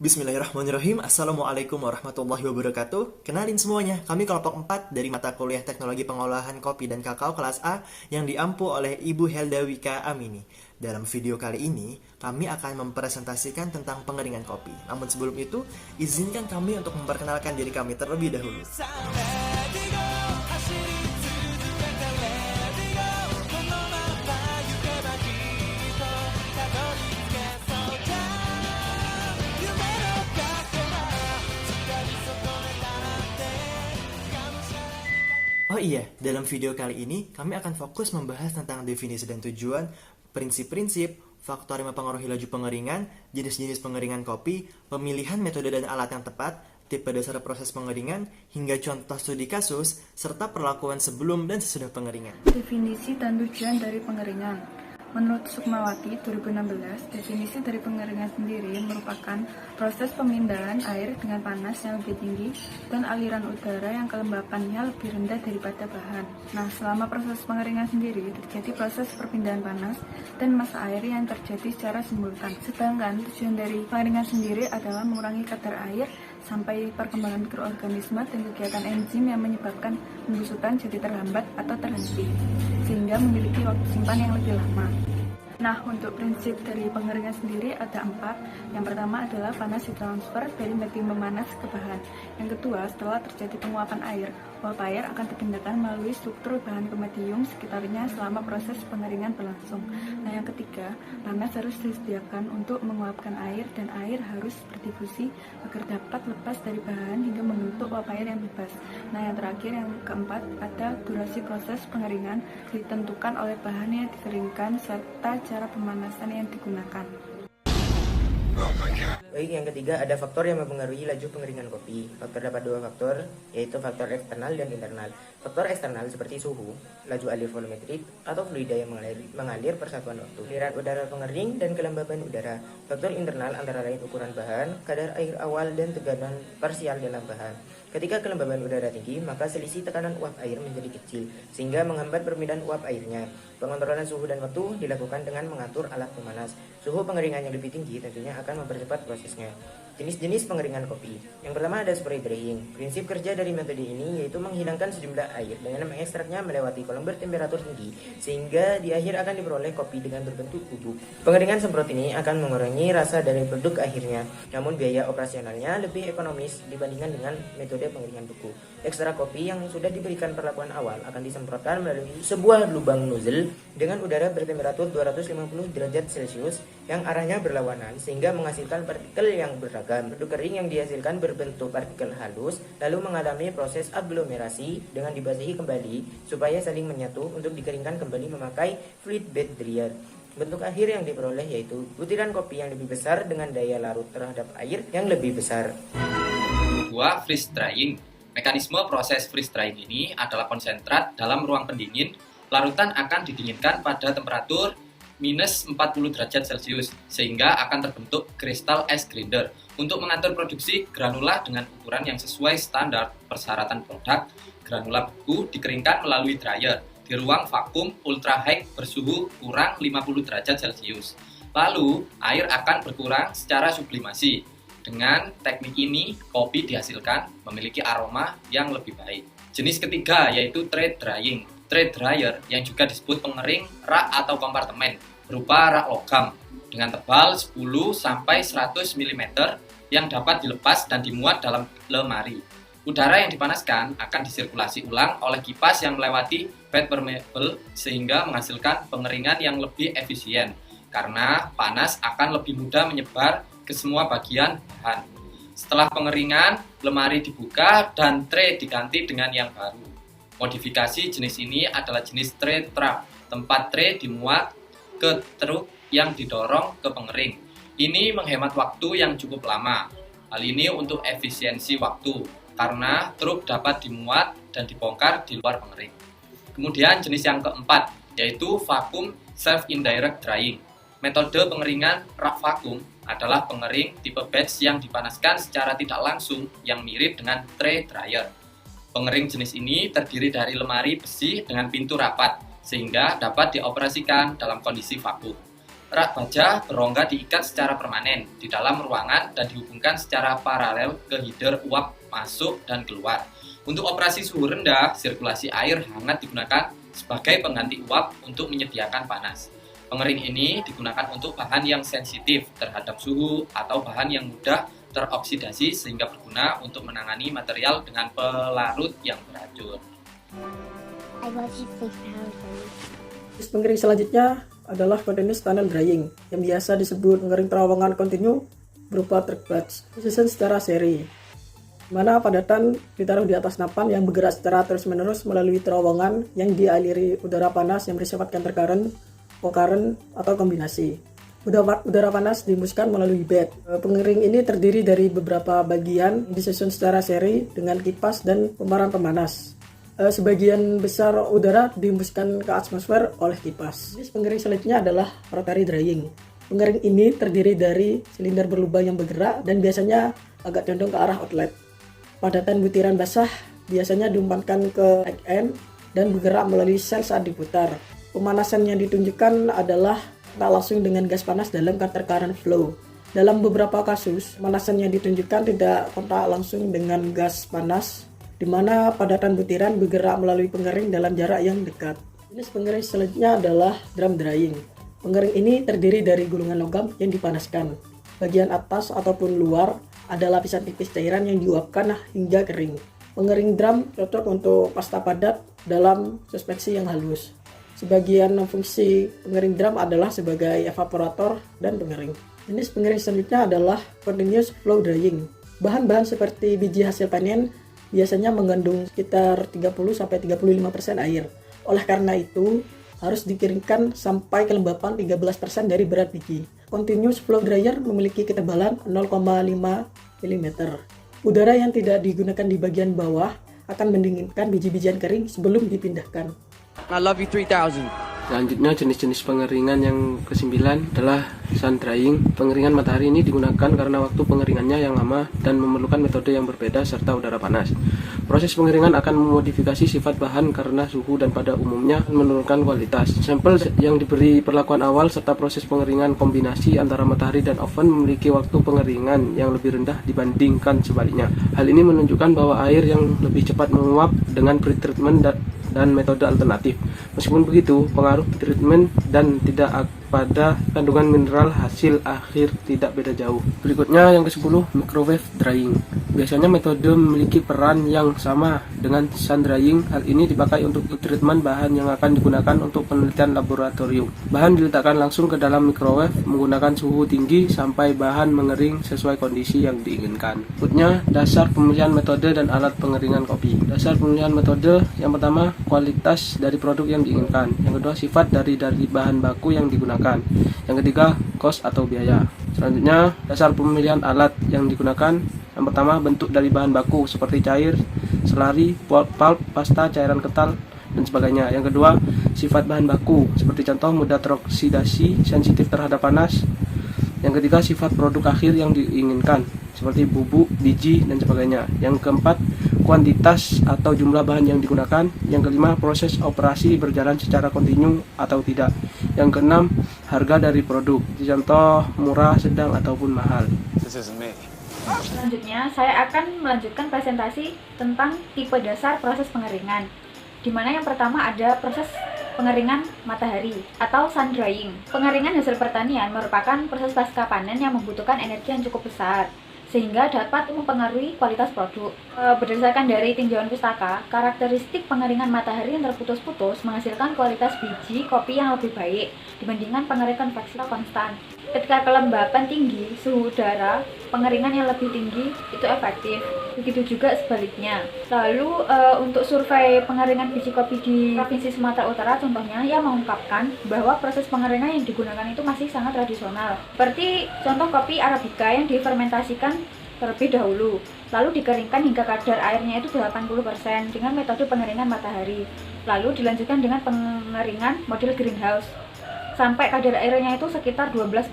Bismillahirrahmanirrahim. Assalamualaikum warahmatullahi wabarakatuh. Kenalin semuanya, kami kelompok 4 dari mata kuliah Teknologi Pengolahan Kopi dan Kakao kelas A yang diampu oleh Ibu Heldawika Amini. Dalam video kali ini, kami akan mempresentasikan tentang pengeringan kopi. Namun sebelum itu, izinkan kami untuk memperkenalkan diri kami terlebih dahulu. Oh iya, dalam video kali ini kami akan fokus membahas tentang definisi dan tujuan, prinsip-prinsip, faktor yang mempengaruhi laju pengeringan, jenis-jenis pengeringan kopi, pemilihan metode dan alat yang tepat, tipe dasar proses pengeringan, hingga contoh studi kasus, serta perlakuan sebelum dan sesudah pengeringan. Definisi dan tujuan dari pengeringan. Menurut Sukmawati 2016, definisi dari pengeringan sendiri merupakan proses pemindahan air dengan panas yang lebih tinggi dan aliran udara yang kelembapannya lebih rendah daripada bahan. Nah, selama proses pengeringan sendiri terjadi proses perpindahan panas dan massa air yang terjadi secara simultan. Sedangkan tujuan dari pengeringan sendiri adalah mengurangi kadar air sampai perkembangan mikroorganisme dan kegiatan enzim yang menyebabkan pembusukan jadi terhambat atau terhenti, sehingga memiliki waktu simpan yang lebih lama. Nah, untuk prinsip dari pengeringan sendiri ada 4. Yang pertama adalah panas ditransfer dari medium pemanas ke bahan. Yang kedua, setelah terjadi penguapan air, uap air akan dipindahkan melalui struktur bahan ke medium sekitarnya selama proses pengeringan berlangsung. Nah, yang ketiga, panas harus disediakan untuk menguapkan air dan air harus berdifusi agar dapat lepas dari bahan hingga membentuk uap air yang bebas. Nah, yang terakhir, yang keempat, ada durasi proses pengeringan ditentukan oleh bahan yang dikeringkan serta cara pemanasan yang digunakan. Baik, yang ketiga ada faktor yang mempengaruhi laju pengeringan kopi. Faktor dapat 2 faktor, yaitu faktor eksternal dan internal. Faktor eksternal seperti suhu, laju alir volumetrik, atau fluida yang mengalir persatuan waktu, aliran udara pengering, dan kelembaban udara. Faktor internal antara lain ukuran bahan, kadar air awal, dan tekanan parsial dalam bahan. Ketika kelembaban udara tinggi, maka selisih tekanan uap air menjadi kecil, sehingga menghambat perpindahan uap airnya. Pengontrolan suhu dan waktu dilakukan dengan mengatur alat pemanas. Suhu pengeringan yang lebih tinggi tentunya akan mempercepat prosesnya. Jenis-jenis pengeringan kopi. Yang pertama ada spray drying. Prinsip kerja dari metode ini yaitu menghilangkan sejumlah air dengan mengekstraknya melewati kolom bertemperatur tinggi, sehingga di akhir akan diperoleh kopi dengan berbentuk bubuk. Pengeringan semprot ini akan mengurangi rasa dari produk akhirnya, namun biaya operasionalnya lebih ekonomis dibandingkan dengan metode pengeringan beku. Ekstrak kopi yang sudah diberikan perlakuan awal akan disemprotkan melalui sebuah lubang nozzle dengan udara bertemperatur 250 derajat Celcius yang arahnya berlawanan, sehingga menghasilkan partikel yang beragam. Produk kering yang dihasilkan berbentuk partikel halus, lalu mengalami proses aglomerasi dengan dibasahi kembali supaya saling menyatu untuk dikeringkan kembali memakai fluid bed dryer. Bentuk akhir yang diperoleh yaitu butiran kopi yang lebih besar dengan daya larut terhadap air yang lebih besar. Kedua, freeze drying. Mekanisme proses freeze drying ini adalah konsentrat dalam ruang pendingin. Larutan akan didinginkan pada temperatur minus 40 derajat Celcius, sehingga akan terbentuk kristal es grinder. Untuk mengatur produksi granula dengan ukuran yang sesuai standar persyaratan produk, granula beku dikeringkan melalui dryer di ruang vakum ultra high bersuhu kurang 50 derajat Celcius. Lalu, air akan berkurang secara sublimasi. Dengan teknik ini, kopi dihasilkan memiliki aroma yang lebih baik. Jenis ketiga yaitu tray drying. Tray dryer yang juga disebut pengering rak atau kompartemen berupa rak logam dengan tebal 10-100 mm yang dapat dilepas dan dimuat dalam lemari. Udara yang dipanaskan akan disirkulasi ulang oleh kipas yang melewati bed permeable sehingga menghasilkan pengeringan yang lebih efisien karena panas akan lebih mudah menyebar ke semua bagian bahan. Setelah pengeringan, lemari dibuka dan tray diganti dengan yang baru. Modifikasi jenis ini adalah jenis tray trap. Tempat tray dimuat ke truk yang didorong ke pengering. Ini menghemat waktu yang cukup lama. Hal ini untuk efisiensi waktu, karena truk dapat dimuat dan dibongkar di luar pengering. Kemudian jenis yang keempat, yaitu vacuum self-indirect drying. Metode pengeringan rak vakum adalah pengering tipe batch yang dipanaskan secara tidak langsung yang mirip dengan tray dryer. Pengering jenis ini terdiri dari lemari besi dengan pintu rapat, sehingga dapat dioperasikan dalam kondisi vakum. Rak baja berongga diikat secara permanen di dalam ruangan dan dihubungkan secara paralel ke header uap masuk dan keluar. Untuk operasi suhu rendah, sirkulasi air hangat digunakan sebagai pengganti uap untuk menyediakan panas. Pengering ini digunakan untuk bahan yang sensitif terhadap suhu atau bahan yang mudah teroksidasi sehingga berguna untuk menangani material dengan pelarut yang beracun. Proses pengering selanjutnya adalah continuous tunnel drying yang biasa disebut pengering terowongan kontinu berupa track batch, disusun secara seri, di mana padatan ditaruh di atas nampan yang bergerak secara terus-menerus melalui terowongan yang dialiri udara panas yang bersifat counter current, co-current, atau kombinasi. Udara panas dihembuskan melalui bed. Pengering ini terdiri dari beberapa bagian yang disusun secara seri dengan kipas dan pemeran pemanas. Sebagian besar udara dihembuskan ke atmosfer oleh kipas. Jenis pengering selanjutnya adalah rotary drying. Pengering ini terdiri dari silinder berlubang yang bergerak dan biasanya agak condong ke arah outlet. Padatan butiran basah biasanya diumpankan ke egg end dan bergerak melalui sel saat diputar. Pemanasan yang ditunjukkan adalah tak langsung dengan gas panas dalam counter current flow. Dalam beberapa kasus, pemanasan yang ditunjukkan tidak kontak langsung dengan gas panas, di mana padatan butiran bergerak melalui pengering dalam jarak yang dekat. Jenis pengering selanjutnya adalah drum drying. Pengering ini terdiri dari gulungan logam yang dipanaskan. Bagian atas ataupun luar ada lapisan tipis cairan yang diuapkan hingga kering. Pengering drum cocok untuk pasta padat dalam suspensi yang halus. Sebagian fungsi pengering drum adalah sebagai evaporator dan pengering. Jenis pengering selanjutnya adalah continuous flow drying. Bahan-bahan seperti biji hasil panen biasanya mengandung sekitar 30-35% air. Oleh karena itu, harus dikeringkan sampai kelembapan 13% dari berat biji. Continuous flow dryer memiliki ketebalan 0,5 mm. Udara yang tidak digunakan di bagian bawah akan mendinginkan biji-bijian kering sebelum dipindahkan. I love you 3000. Selanjutnya jenis-jenis pengeringan yang ke-9 adalah sun drying. Pengeringan matahari ini digunakan karena waktu pengeringannya yang lama dan memerlukan metode yang berbeda serta udara panas. Proses pengeringan akan memodifikasi sifat bahan karena suhu dan pada umumnya menurunkan kualitas. Sampel yang diberi perlakuan awal serta proses pengeringan kombinasi antara matahari dan oven memiliki waktu pengeringan yang lebih rendah dibandingkan sebaliknya. Hal ini menunjukkan bahwa air yang lebih cepat menguap dengan pretreatment dan metode alternatif. Meskipun begitu, pengaruh treatment dan tidak pada kandungan mineral hasil akhir tidak beda jauh. Berikutnya yang ke-10, microwave drying. Biasanya metode memiliki peran yang sama dengan sun drying. Hal ini dipakai untuk treatment bahan yang akan digunakan untuk penelitian laboratorium. Bahan diletakkan langsung ke dalam microwave menggunakan suhu tinggi sampai bahan mengering sesuai kondisi yang diinginkan. Berikutnya, dasar pemilihan metode dan alat pengeringan kopi. Dasar pemilihan metode yang pertama, kualitas dari produk yang diinginkan. Yang kedua, sifat dari bahan baku yang digunakan. Yang ketiga, cost atau biaya. Selanjutnya, dasar pemilihan alat yang digunakan. Yang pertama, bentuk dari bahan baku seperti cair, selari, pulp, pasta, cairan kental, dan sebagainya. Yang kedua, sifat bahan baku seperti contoh mudah teroksidasi, sensitif terhadap panas. Yang ketiga, sifat produk akhir yang diinginkan seperti bubuk, biji, dan sebagainya. Yang keempat, kuantitas atau jumlah bahan yang digunakan. Yang kelima, proses operasi berjalan secara kontinu atau tidak. Yang keenam, harga dari produk, contoh murah, sedang, ataupun mahal. Selanjutnya, saya akan melanjutkan presentasi tentang tipe dasar proses pengeringan, di mana yang pertama ada proses pengeringan matahari atau sun drying. Pengeringan hasil pertanian merupakan proses pasca panen yang membutuhkan energi yang cukup besar, sehingga dapat mempengaruhi kualitas produk. Berdasarkan dari tinjauan pustaka, karakteristik pengeringan matahari yang terputus-putus menghasilkan kualitas biji kopi yang lebih baik dibandingkan pengeringan konveksi konstan. Ketika kelembapan tinggi, suhu udara, pengeringan yang lebih tinggi itu efektif. Begitu juga sebaliknya. Lalu untuk survei pengeringan biji kopi di Provinsi Sumatera Utara contohnya yang mengungkapkan bahwa proses pengeringan yang digunakan itu masih sangat tradisional. Seperti contoh kopi Arabica yang difermentasikan terlebih dahulu, lalu dikeringkan hingga kadar airnya itu 80% dengan metode pengeringan matahari. Lalu dilanjutkan dengan pengeringan model greenhouse sampai kadar airnya itu sekitar 12%.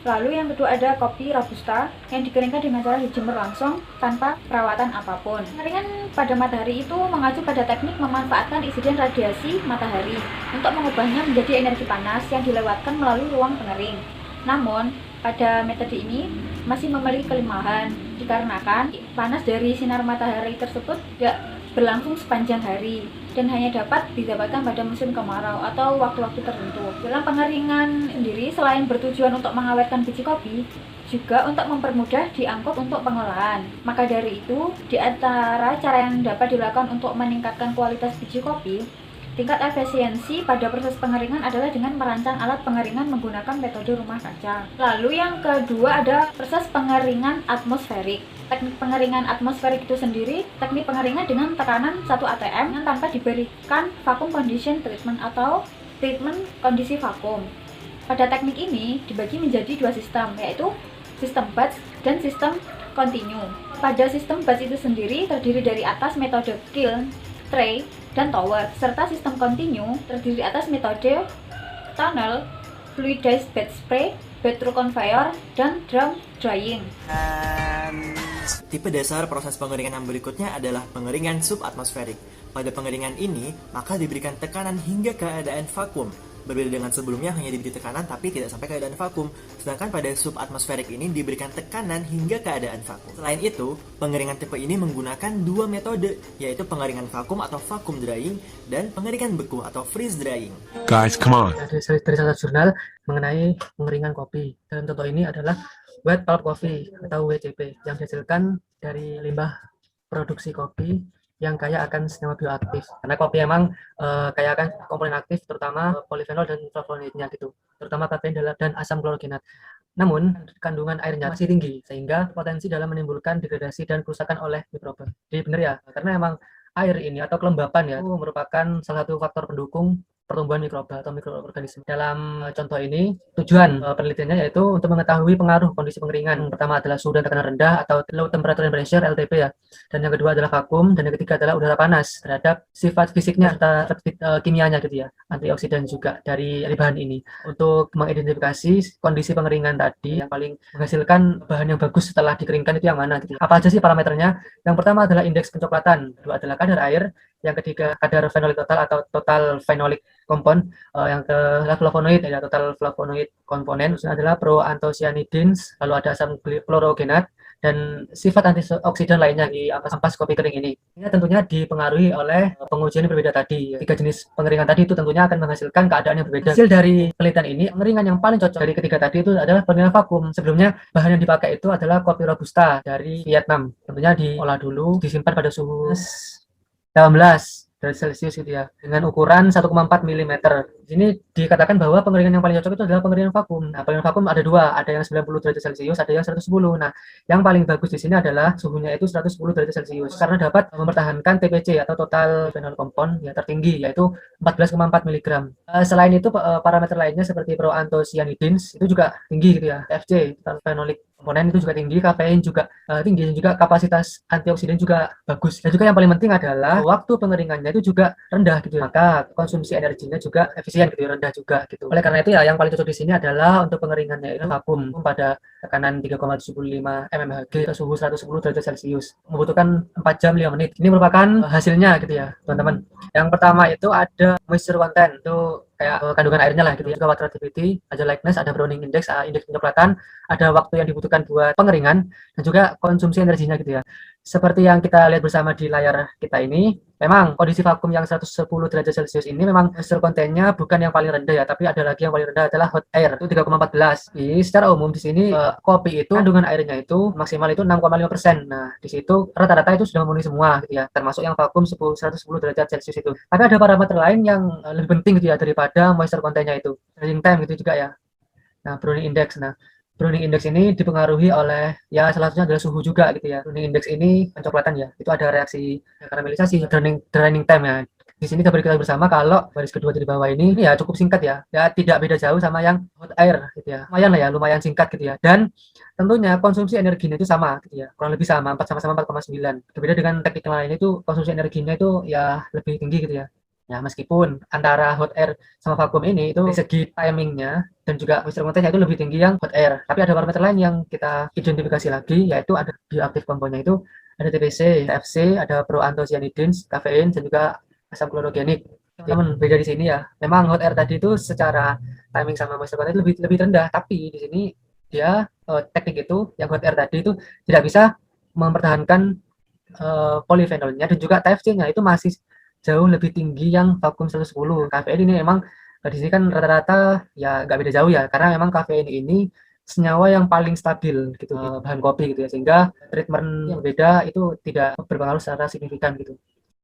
Lalu yang kedua ada kopi Robusta yang dikeringkan dengan cara dijemur langsung tanpa perawatan apapun. Pengeringan pada matahari itu mengacu pada teknik memanfaatkan insiden radiasi matahari untuk mengubahnya menjadi energi panas yang dilewatkan melalui ruang pengering. Namun, pada metode ini masih memiliki kelemahan dikarenakan panas dari sinar matahari tersebut tidak berlangsung sepanjang hari dan hanya dapat didapatkan pada musim kemarau atau waktu-waktu tertentu. Dalam pengeringan sendiri, selain bertujuan untuk mengawetkan biji kopi, juga untuk mempermudah diangkut untuk pengolahan. Maka dari itu, di antara cara yang dapat dilakukan untuk meningkatkan kualitas biji kopi, tingkat efisiensi pada proses pengeringan adalah dengan merancang alat pengeringan menggunakan metode rumah kaca. Lalu yang kedua ada proses pengeringan atmosferik. Teknik pengeringan atmosferik itu sendiri teknik pengeringan dengan tekanan 1 atm tanpa diberikan vacuum condition treatment atau treatment kondisi vakum. Pada teknik ini dibagi menjadi dua sistem, yaitu sistem batch dan sistem continue. Pada sistem batch itu sendiri terdiri dari atas metode kiln, tray, dan tower, serta sistem continue terdiri atas metode tunnel, fluidized bed spray, bed through conveyor, dan drum drying. Tipe dasar proses pengeringan yang berikutnya adalah pengeringan subatmosferik. Pada pengeringan ini, maka diberikan tekanan hingga keadaan vakum. Berbeda dengan sebelumnya hanya diberi tekanan tapi tidak sampai keadaan vakum. Sedangkan pada subatmosferik ini diberikan tekanan hingga keadaan vakum. Selain itu, pengeringan tipe ini menggunakan dua metode, yaitu pengeringan vakum atau vacuum drying dan pengeringan beku atau freeze drying. Guys, come on. Dari salah satu jurnal mengenai pengeringan kopi. Dalam contoh ini adalah wet pulp coffee atau WCP yang dihasilkan dari limbah produksi kopi yang kaya akan senyawa bioaktif. Karena kopi emang kaya akan komponen aktif terutama polifenol dan flavonoidnya gitu, terutama kafein dan asam klorogenat. Namun kandungan airnya masih tinggi sehingga potensi dalam menimbulkan degradasi dan kerusakan oleh mikroba. Jadi benar ya, karena emang air ini atau kelembapan ya itu merupakan salah satu faktor pendukung pertumbuhan mikroba atau mikroorganisme. Dalam contoh ini, tujuan penelitiannya yaitu untuk mengetahui pengaruh kondisi pengeringan. Pertama adalah suhu dan tekanan rendah atau low temperature and pressure (LTP) ya. Dan yang kedua adalah vakum dan yang ketiga adalah udara panas terhadap sifat fisiknya serta kimianya gitu ya, antioksidan juga dari bahan ini. Untuk mengidentifikasi kondisi pengeringan tadi yang paling menghasilkan bahan yang bagus setelah dikeringkan itu yang mana gitu. Apa aja sih parameternya? Yang pertama adalah indeks pencoklatan, kedua adalah kadar air, yang ketiga kadar fenolik total atau total phenolic compound, yang ke flavonoid ya, total flavonoid komponen adalah proanthocyanidins, lalu ada asam klorogenat dan sifat antioksidan lainnya di ampas kopi kering ini. Ini tentunya dipengaruhi oleh pengujian yang berbeda tadi. Tiga jenis pengeringan tadi itu tentunya akan menghasilkan keadaan yang berbeda. Hasil dari penelitian ini, pengeringan yang paling cocok dari ketiga tadi itu adalah pengeringan vakum. Sebelumnya bahan yang dipakai itu adalah kopi Robusta dari Vietnam. Tentunya diolah dulu, disimpan pada suhu 18 derajat Celcius gitu ya, dengan ukuran 1,4 mm. Di sini dikatakan bahwa pengeringan yang paling cocok itu adalah pengeringan vakum. Nah, pengeringan vakum ada dua, ada yang 90 derajat Celcius, ada yang 110. Nah, yang paling bagus di sini adalah suhunya itu 110 derajat Celcius karena dapat mempertahankan TPC atau total phenol compound ya tertinggi yaitu 14,4 mg. Selain itu parameter lainnya seperti proanthocyanidins itu juga tinggi gitu ya. FC total phenolic komponen itu juga tinggi, kafein juga tinggi, dan juga kapasitas antioksidan juga bagus. Dan juga yang paling penting adalah waktu pengeringannya itu juga rendah gitu. Maka konsumsi energinya juga efisien gitu, rendah juga gitu. Oleh karena itu ya yang paling cocok di sini adalah untuk pengeringannya itu vakum pada tekanan 3,75 mmHg atau suhu 110 derajat Celcius. Membutuhkan 4 jam 5 menit. Ini merupakan hasilnya gitu ya, teman-teman. Yang pertama itu ada moisture content, itu kayak kandungan airnya lah gitu ya, juga water activity, ada lightness, ada browning index, indeks pencoklatan, ada waktu yang dibutuhkan buat pengeringan, dan juga konsumsi energinya gitu ya. Seperti yang kita lihat bersama di layar kita ini, memang kondisi vakum yang 110 derajat Celcius ini memang moisture content-nya bukan yang paling rendah ya, tapi ada lagi yang paling rendah adalah hot air, itu 3,14. Jadi secara umum di sini kopi itu kandungan airnya itu maksimal itu 6,5%. Nah, di situ rata-rata itu sudah memenuhi semua gitu ya, termasuk yang vakum 110 derajat Celcius itu. Tapi ada parameter lain yang lebih penting gitu ya daripada moisture content-nya itu. Drying time gitu juga ya. Nah, browning index. Nah, browning index ini dipengaruhi oleh ya salah satunya adalah suhu juga gitu ya. Browning index ini pencoklatan ya. Itu ada reaksi karamelisasi, draining time ya. Di sini dapat kita bersama kalau baris kedua dari bawah ini ya cukup singkat ya. Ya tidak beda jauh sama yang hot air gitu ya. Lumayan lah ya, lumayan singkat gitu ya. Dan tentunya konsumsi energinya itu sama gitu ya. Kurang lebih sama, 4,9. Berbeda dengan teknik lain itu konsumsi energinya itu ya lebih tinggi gitu ya. Ya, meskipun antara hot air sama vakum ini itu dari segi timingnya dan juga moisture content itu lebih tinggi yang hot air. Tapi ada parameter lain yang kita identifikasi lagi, yaitu ada bioaktif komponennya itu ada TBC, TFC, ada proanthocyanidins, kafein, dan juga asam klorogenik. Namun beda di sini ya, memang hot air tadi itu secara timing sama moisture content lebih rendah, tapi di sini dia teknik itu yang hot air tadi itu tidak bisa mempertahankan polifenolnya dan juga TFC-nya itu masih jauh lebih tinggi yang vakum 110. Kafein ini memang di sini kan rata-rata ya nggak beda jauh ya, karena memang kafein ini senyawa yang paling stabil gitu bahan kopi gitu ya, sehingga treatment yang beda itu tidak berpengaruh secara signifikan gitu.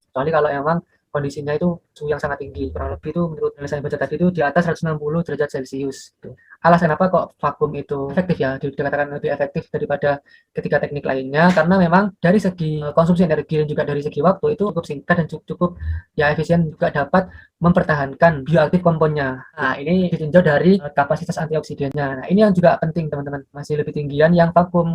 Kecuali kalau memang kondisinya itu suhu yang sangat tinggi, kurang lebih itu menurut penelitian baca tadi itu di atas 160 derajat Celcius. Gitu. Alasan apa kok vakum itu efektif ya, dikatakan lebih efektif daripada ketiga teknik lainnya, karena memang dari segi konsumsi energi dan juga dari segi waktu itu cukup singkat dan cukup ya efisien, juga dapat mempertahankan bioaktif komponnya. Nah, ini ditinjau dari kapasitas antioksidannya. Nah, ini yang juga penting teman-teman, masih lebih tinggian yang vakum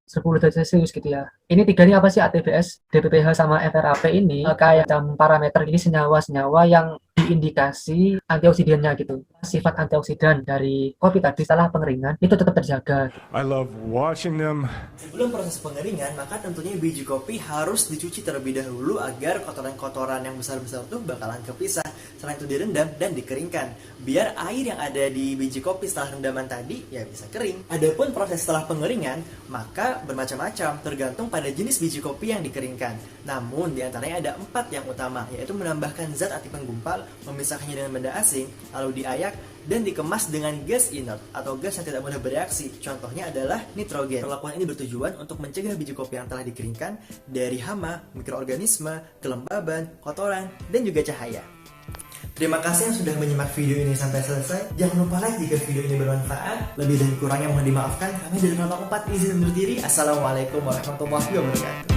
10 derajat Celcius gitu ya. Ini tiga ini apa sih, ATBS, DPPH sama FRAP ini kayak parameter ini senyawa-senyawa yang diindikasi antioksidannya gitu. Sifat antioksidan dari kopi tadi setelah pengeringan itu tetap terjaga. I love watching them. Sebelum proses pengeringan, maka tentunya biji kopi harus dicuci terlebih dahulu agar kotoran-kotoran yang besar-besar itu bakalan kepisah. Setelah itu direndam dan dikeringkan, biar air yang ada di biji kopi setelah rendaman tadi ya bisa kering. Adapun proses setelah pengeringan, maka bermacam-macam tergantung pada jenis biji kopi yang dikeringkan. Namun diantaranya ada 4 yang utama, yaitu menambahkan zat anti penggumpal, memisahkannya dengan benda asing, lalu diayak, dan dikemas dengan gas inert atau gas yang tidak mudah bereaksi. Contohnya adalah nitrogen. Perlakuan ini bertujuan untuk mencegah biji kopi yang telah dikeringkan dari hama, mikroorganisme, kelembaban, kotoran, dan juga cahaya. Terima kasih yang sudah menyimak video ini sampai selesai. Jangan lupa like jika video ini bermanfaat. Lebih dan kurangnya mohon dimaafkan. Kami dari kelompok 4 izin undur diri. Assalamualaikum warahmatullahi wabarakatuh.